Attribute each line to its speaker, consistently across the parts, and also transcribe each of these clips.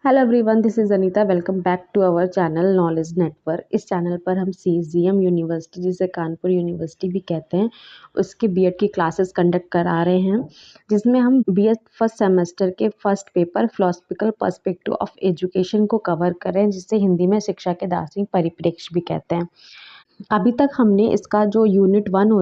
Speaker 1: Hello everyone, this is Anita. Welcome back to our channel knowledge network. इस चैनल पर हम सीजीएम यूनिवर्सिटी, जिसे कानपुर यूनिवर्सिटी भी कहते हैं, उसके बीएड की क्लासेस कंडक्ट करा रहे हैं, जिसमें हम बीएड फर्स्ट सेमेस्टर के first paper philosophical perspective of education को कवर कर रहे हैं, जिसे हिंदी में शिक्षा के दार्शनिक परिप्रेक्ष्य भी कहते हैं। अभी तक हमने इसका जो यूनिट 1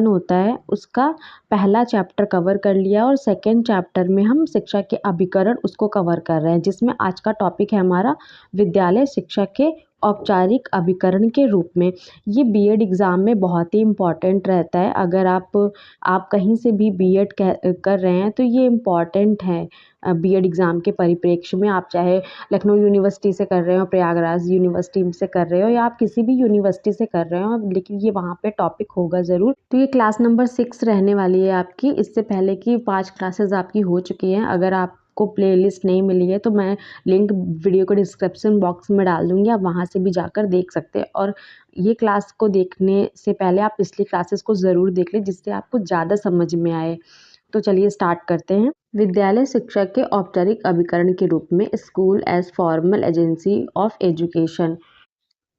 Speaker 1: होता है उसका पहला चैप्टर कवर कर लिया और सेकेंड चैप्टर में हम शिक्षा के अभिकरण उसको कवर कर रहे हैं, जिसमें आज का टॉपिक है हमारा विद्यालय शिक्षा के औपचारिक अभिकरण के रूप में। ये बीएड एग्ज़ाम में बहुत ही इम्पॉर्टेंट रहता है। अगर आप कहीं से भी बीएड कर रहे हैं तो ये इम्पॉर्टेंट है। बीएड एग्ज़ाम के परिप्रेक्ष्य में आप चाहे लखनऊ यूनिवर्सिटी से कर रहे हो, प्रयागराज यूनिवर्सिटी से कर रहे हो, या आप किसी भी यूनिवर्सिटी से कर रहे हो, लेकिन ये वहाँ पे टॉपिक होगा ज़रूर। तो ये क्लास नंबर 6 रहने वाली है आपकी। इससे पहले की 5 क्लासेस आपकी हो चुकी हैं। अगर आपको प्लेलिस्ट नहीं मिली है तो मैं लिंक वीडियो को डिस्क्रिप्शन बॉक्स में डाल दूँगी, आप वहाँ से भी जाकर देख सकते हैं। और ये क्लास को देखने से पहले आप पिछली क्लासेस को ज़रूर देख लें, जिससे आपको ज़्यादा समझ में आए। तो चलिए स्टार्ट करते हैं। विद्यालय शिक्षा के औपचारिक अभिकरण के रूप में school as formal agency of education.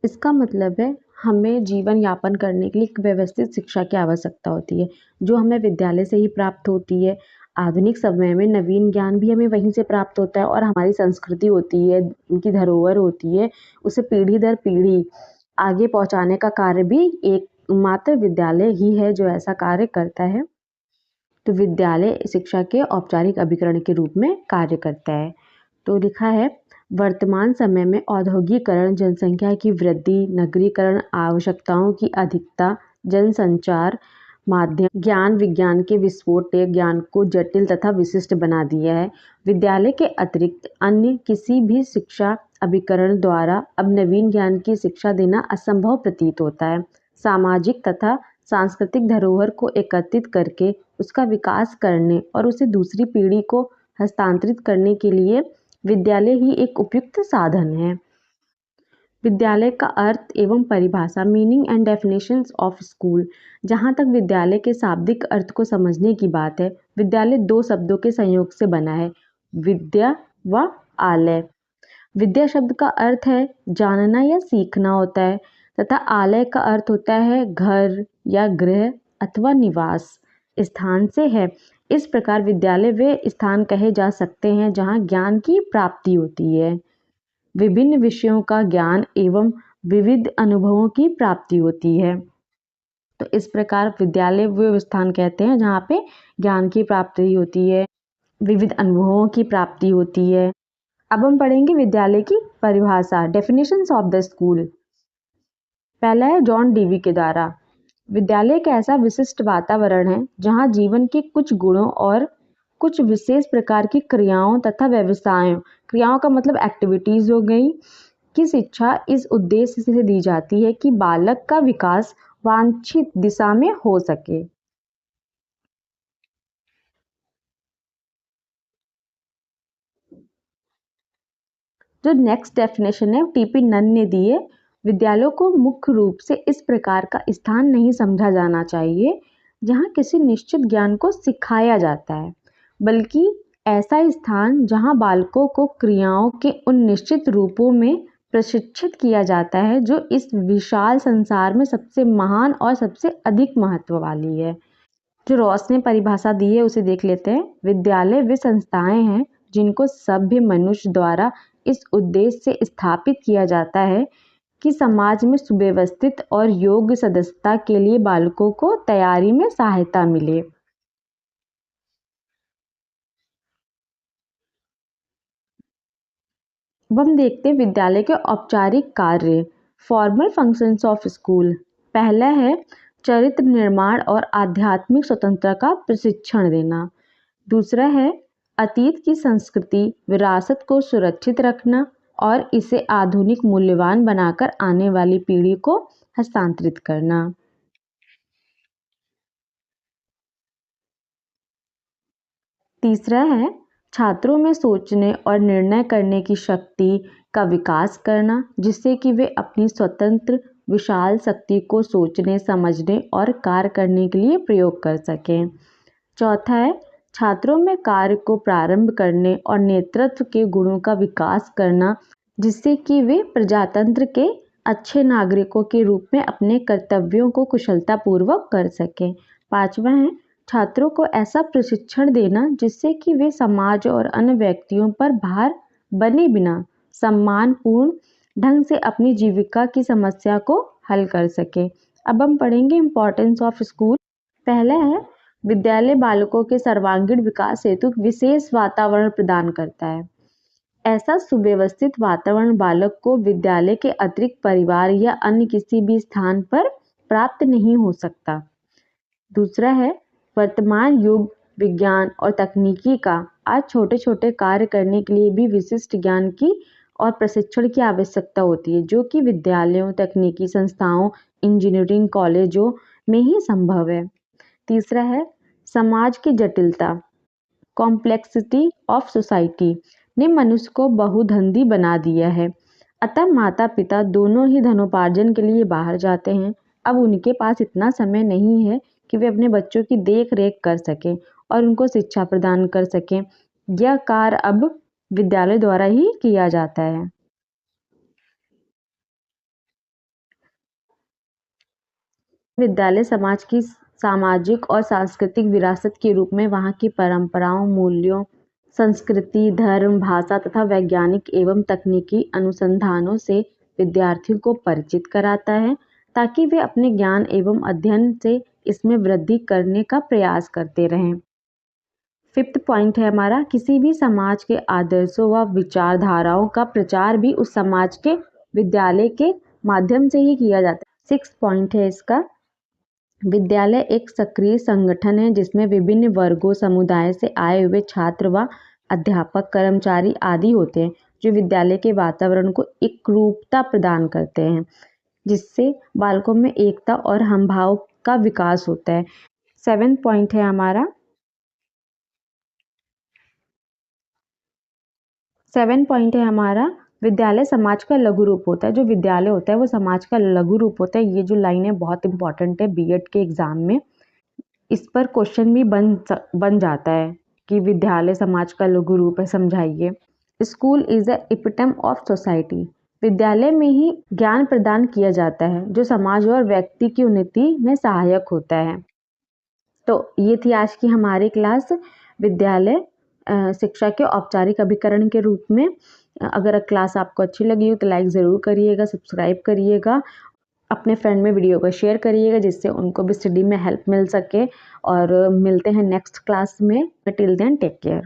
Speaker 1: इसका मतलब है हमें जीवन यापन करने के लिए एक व्यवस्थित शिक्षा की आवश्यकता होती है, जो हमें विद्यालय से ही प्राप्त होती है। आधुनिक समय में नवीन ज्ञान भी हमें वहीं से प्राप्त होता है, और हमारी संस्कृति होती है, उनकी धरोहर होती है, उसे पीढ़ी दर पीढ़ी आगे पहुंचाने का कार्य भी एकमात्र विद्यालय ही है जो ऐसा कार्य करता है। तो विद्यालय शिक्षा के औपचारिक अभिकरण के रूप में कार्य करता है। तो लिखा है, वर्तमान समय में औद्योगिकरण, जनसंख्या की वृद्धि, नगरीकरण, आवश्यकताओं की अधिकता, जनसंचार माध्यम, ज्ञान विज्ञान के विस्फोट ने ज्ञान को जटिल तथा विशिष्ट बना दिया है। विद्यालय के अतिरिक्त अन्य किसी भी शिक्षा अभिकरण द्वारा अब नवीन ज्ञान की शिक्षा देना असंभव प्रतीत होता है। सामाजिक तथा सांस्कृतिक धरोहर को एकत्रित करके उसका विकास करने और उसे दूसरी पीढ़ी को हस्तांतरित करने के लिए विद्यालय ही एक उपयुक्त साधन है। विद्यालय का अर्थ एवं परिभाषा, meaning and definitions of school. जहाँ तक विद्यालय के शाब्दिक अर्थ को समझने की बात है, विद्यालय 2 शब्दों के संयोग से बना है, विद्या व आलय। विद्या शब्द का अर्थ है जानना या सीखना होता है, तथा आलय का अर्थ होता है घर या गृह अथवा निवास स्थान से है। इस प्रकार विद्यालय वे स्थान कहे जा सकते हैं जहाँ ज्ञान की प्राप्ति होती है, विभिन्न विषयों का ज्ञान एवं विविध अनुभवों की प्राप्ति होती है। तो इस प्रकार विद्यालय वे स्थान कहते हैं जहाँ पे ज्ञान की प्राप्ति होती है, विविध अनुभवों की प्राप्ति होती है। अब हम पढ़ेंगे विद्यालय की परिभाषा, डेफिनेशंस ऑफ द स्कूल। पहला है जॉन डीवी के द्वारा, विद्यालय एक ऐसा विशिष्ट वातावरण है जहाँ जीवन के कुछ गुणों और कुछ विशेष प्रकार की क्रियाओं तथा व्यवसायों, क्रियाओं का मतलब एक्टिविटीज हो गई, की शिक्षा इस उद्देश्य से दी जाती है कि बालक का विकास वांछित दिशा में हो सके। जो नेक्स्ट डेफिनेशन है टीपी नन ने दी है, विद्यालयों को मुख्य रूप से इस प्रकार का स्थान नहीं समझा जाना चाहिए जहाँ किसी निश्चित ज्ञान को सिखाया जाता है, बल्कि ऐसा स्थान जहाँ बालकों को क्रियाओं के उन निश्चित रूपों में प्रशिक्षित किया जाता है जो इस विशाल संसार में सबसे महान और सबसे अधिक महत्व वाली है। जो रॉस ने परिभाषा दी है उसे देख लेते हैं। विद्यालय वे संस्थाएं हैं जिनको सभ्य मनुष्य द्वारा इस उद्देश्य से स्थापित किया जाता है कि समाज में सुव्यवस्थित और योग्य सदस्यता के लिए बालकों को तैयारी में सहायता मिले। अब हम देखते हैं विद्यालय के औपचारिक कार्य, फॉर्मल फंक्शंस ऑफ स्कूल। पहला है चरित्र निर्माण और आध्यात्मिक स्वतंत्रता का प्रशिक्षण देना। दूसरा है अतीत की संस्कृति विरासत को सुरक्षित रखना और इसे आधुनिक मूल्यवान बनाकर आने वाली पीढ़ी को हस्तांतरित करना। तीसरा है छात्रों में सोचने और निर्णय करने की शक्ति का विकास करना, जिससे कि वे अपनी स्वतंत्र विशाल शक्ति को सोचने, समझने और कार्य करने के लिए प्रयोग कर सकें। चौथा है छात्रों में कार्य को प्रारंभ करने और नेतृत्व के गुणों का विकास करना, जिससे कि वे प्रजातंत्र के अच्छे नागरिकों के रूप में अपने कर्तव्यों को कुशलतापूर्वक कर सकें। 5वां है छात्रों को ऐसा प्रशिक्षण देना जिससे कि वे समाज और अन्य व्यक्तियों पर भार बने बिना सम्मानपूर्ण ढंग से अपनी जीविका की समस्या को हल कर सके। अब हम पढ़ेंगे इम्पोर्टेंस ऑफ स्कूल। पहला है विद्यालय बालकों के सर्वांगीण विकास हेतु विशेष वातावरण प्रदान करता है। ऐसा सुव्यवस्थित वातावरण बालक को विद्यालय के अतिरिक्त परिवार या अन्य किसी भी स्थान पर प्राप्त नहीं हो सकता। दूसरा है वर्तमान युग विज्ञान और तकनीकी का आज छोटे छोटे कार्य करने के लिए भी विशिष्ट ज्ञान की और प्रशिक्षण की आवश्यकता होती है, जो कि विद्यालयों, तकनीकी संस्थाओं, इंजीनियरिंग कॉलेजों में ही संभव है। तीसरा है समाज की जटिलता, कॉम्प्लेक्सिटी ऑफ सोसाइटी ने मनुष्य को बहुधंधी बना दिया है। अतः माता पिता दोनों ही धनोपार्जन के लिए बाहर जाते हैं। अब उनके पास इतना समय नहीं है कि वे अपने बच्चों की देख रेख कर सकें और उनको शिक्षा प्रदान कर सकें। यह कार्य अब विद्यालय द्वारा ही किया जाता है। विद्यालय समाज की सामाजिक और सांस्कृतिक विरासत के रूप में वहाँ की परंपराओं, मूल्यों, संस्कृति, धर्म, भाषा तथा वैज्ञानिक एवं तकनीकी अनुसंधानों से विद्यार्थियों को परिचित कराता है, ताकि वे अपने ज्ञान एवं अध्ययन से इसमें वृद्धि करने का प्रयास करते रहें। 5th पॉइंट है हमारा, किसी भी समाज के आदर्शों व विचारधाराओं का प्रचार भी उस समाज के विद्यालय के माध्यम से ही किया जाता है। 6th पॉइंट है इसका, विद्यालय एक सक्रिय संगठन है जिसमें विभिन्न वर्गों, समुदाय से आए हुए छात्र व अध्यापक, कर्मचारी आदि होते हैं, जो विद्यालय के वातावरण को एकरूपता प्रदान करते हैं, जिससे बालकों में एकता और हमभाव का विकास होता है। 7th पॉइंट है हमारा, 7 पॉइंट है हमारा, विद्यालय समाज का लघु रूप होता है। जो विद्यालय होता है वो समाज का लघु रूप होता है। ये जो लाइन है बहुत इंपॉर्टेंट है बीएड के एग्जाम में, इस पर क्वेश्चन भी बन जाता है कि विद्यालय समाज का लघु रूप है, समझाइए। School is a epitome of society, विद्यालय में ही ज्ञान प्रदान किया जाता है जो समाज और व्यक्ति की उन्नति में सहायक होता है। तो ये थी आज की हमारी क्लास विद्यालय शिक्षा के औपचारिक अभिकरण के रूप में। अगर क्लास आपको अच्छी लगी हो तो लाइक ज़रूर करिएगा, सब्सक्राइब करिएगा, अपने फ्रेंड में वीडियो को शेयर करिएगा जिससे उनको भी स्टडी में हेल्प मिल सके। और मिलते हैं नेक्स्ट क्लास में। Till then take care.